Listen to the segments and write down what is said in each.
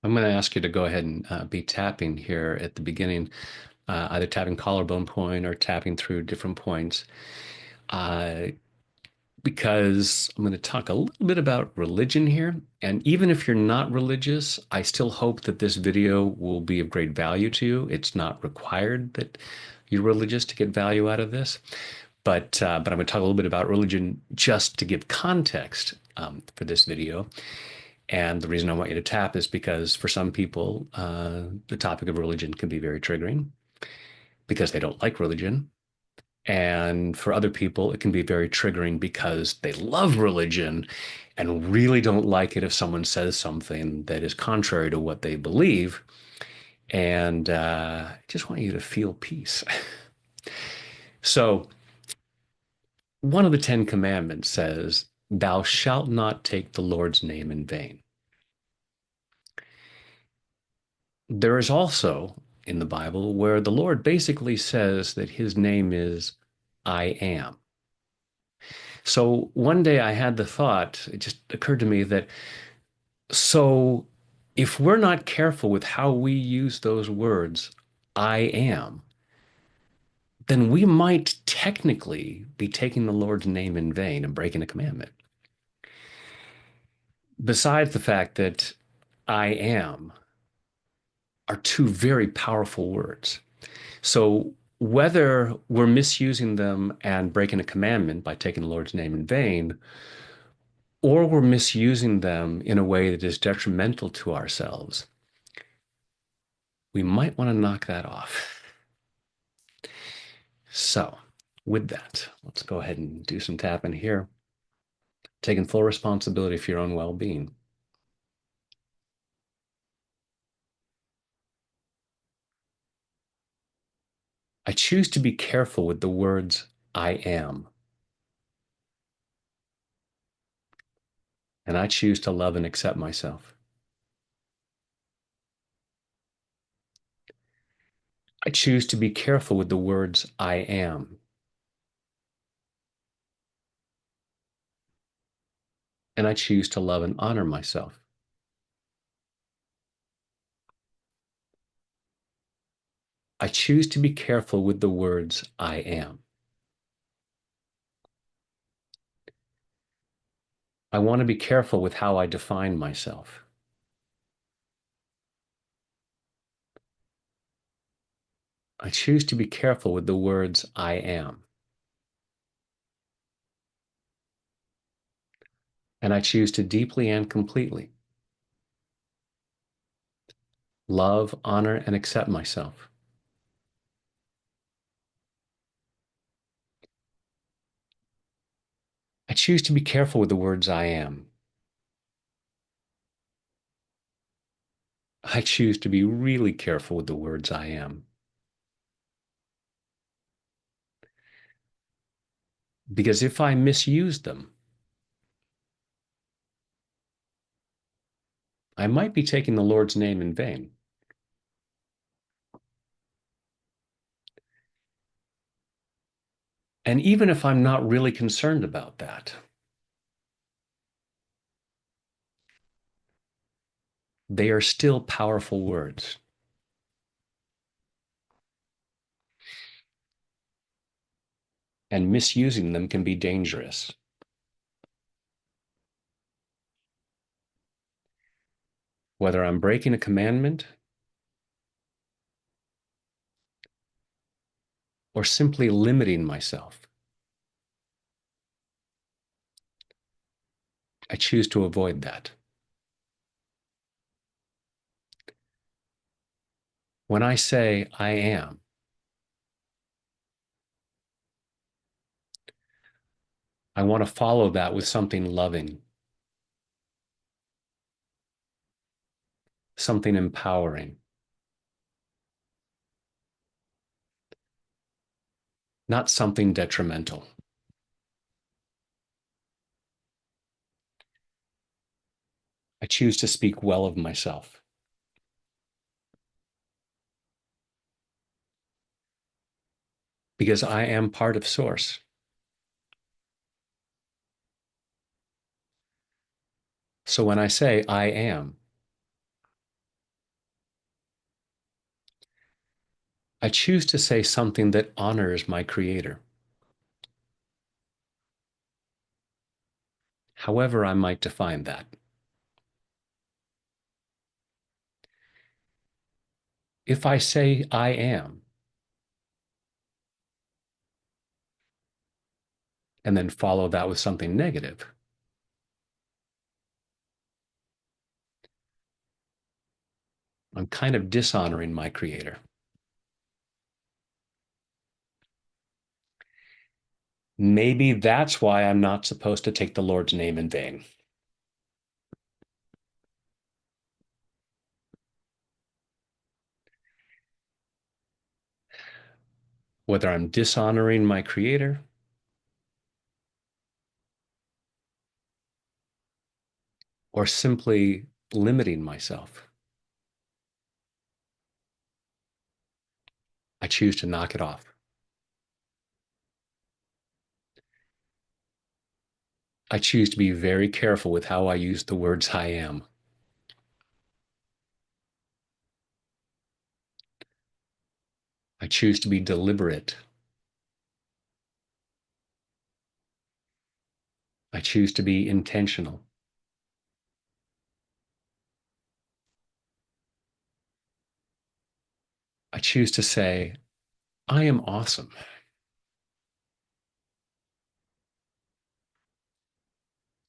I'm going to ask you to go ahead and be tapping here at the beginning, either tapping collarbone point or tapping through different points, uh, because I'm going to talk a little bit about religion here. And even if you're not religious, I still hope that this video will be of great value to you. It's not required that you're religious to get value out of this, but I'm going to talk a little bit about religion just to give context for this video. And the reason I want you to tap is because for some people, the topic of religion can be very triggering because they don't like religion. And for other people, it can be very triggering because they love religion and really don't like it if someone says something that is contrary to what they believe. And I just want you to feel peace. So, one of the Ten Commandments says, "Thou shalt not take the Lord's name in vain." There is also in the Bible where the Lord basically says that his name is I am. So one day I had the thought, it just occurred to me that so if we're not careful with how we use those words, I am, then we might technically be taking the Lord's name in vain and breaking a commandment. Besides the fact that I am are two very powerful words. So whether we're misusing them and breaking a commandment by taking the Lord's name in vain, or we're misusing them in a way that is detrimental to ourselves, we might want to knock that off. So, with that, let's go ahead and do some tapping here, taking full responsibility for your own well being. I choose to be careful with the words I am, and I choose to love and accept myself. I choose to be careful with the words I am, and I choose to love and honor myself. I choose to be careful with the words I am. I want to be careful with how I define myself. I choose to be careful with the words I am. And I choose to deeply and completely love, honor, and accept myself. I choose to be careful with the words I am. I choose to be really careful with the words I am. Because if I misuse them, I might be taking the Lord's name in vain. And even if I'm not really concerned about that, they are still powerful words. And misusing them can be dangerous. Whether I'm breaking a commandment or simply limiting myself, I choose to avoid that. When I say I am, I want to follow that with something loving, something empowering, not something detrimental. I choose to speak well of myself because I am part of Source. So when I say I am, I choose to say something that honors my creator, however I might define that. If I say I am and then follow that with something negative, I'm kind of dishonoring my creator. Maybe that's why I'm not supposed to take the Lord's name in vain. Whether I'm dishonoring my creator or simply limiting myself, I choose to knock it off. I choose to be very careful with how I use the words I am. I choose to be deliberate. I choose to be intentional. I choose to say, I am awesome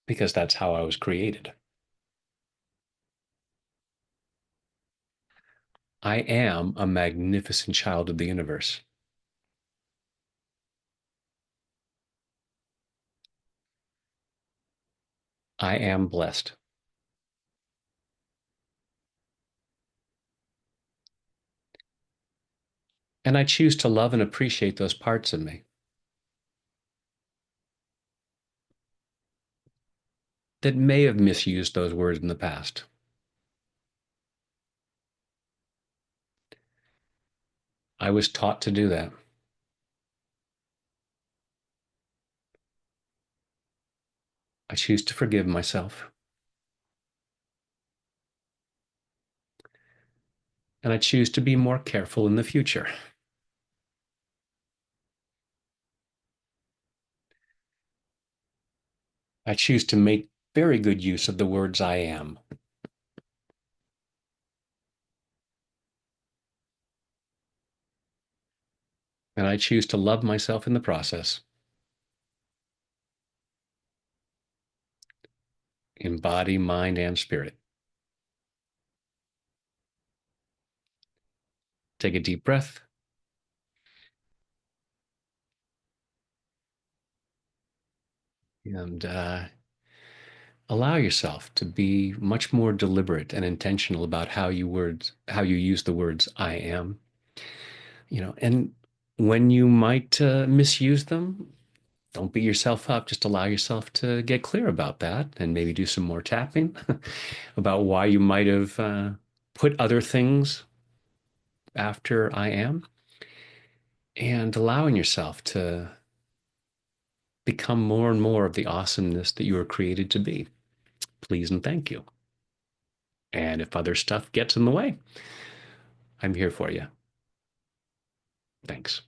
because that's how I was created. I am a magnificent child of the universe. I am blessed. And I choose to love and appreciate those parts of me that may have misused those words in the past. I was taught to do that. I choose to forgive myself. And I choose to be more careful in the future. I choose to make very good use of the words I am. And I choose to love myself in the process, in body, mind, and spirit. Take a deep breath and allow yourself to be much more deliberate and intentional about how you use the words I am, and when you might misuse them, don't beat yourself up. Just allow yourself to get clear about that and maybe do some more tapping about why you might have put other things after I am, and allowing yourself to become more and more of the awesomeness that you were created to be. Please and thank you. And if other stuff gets in the way, I'm here for you. Thanks.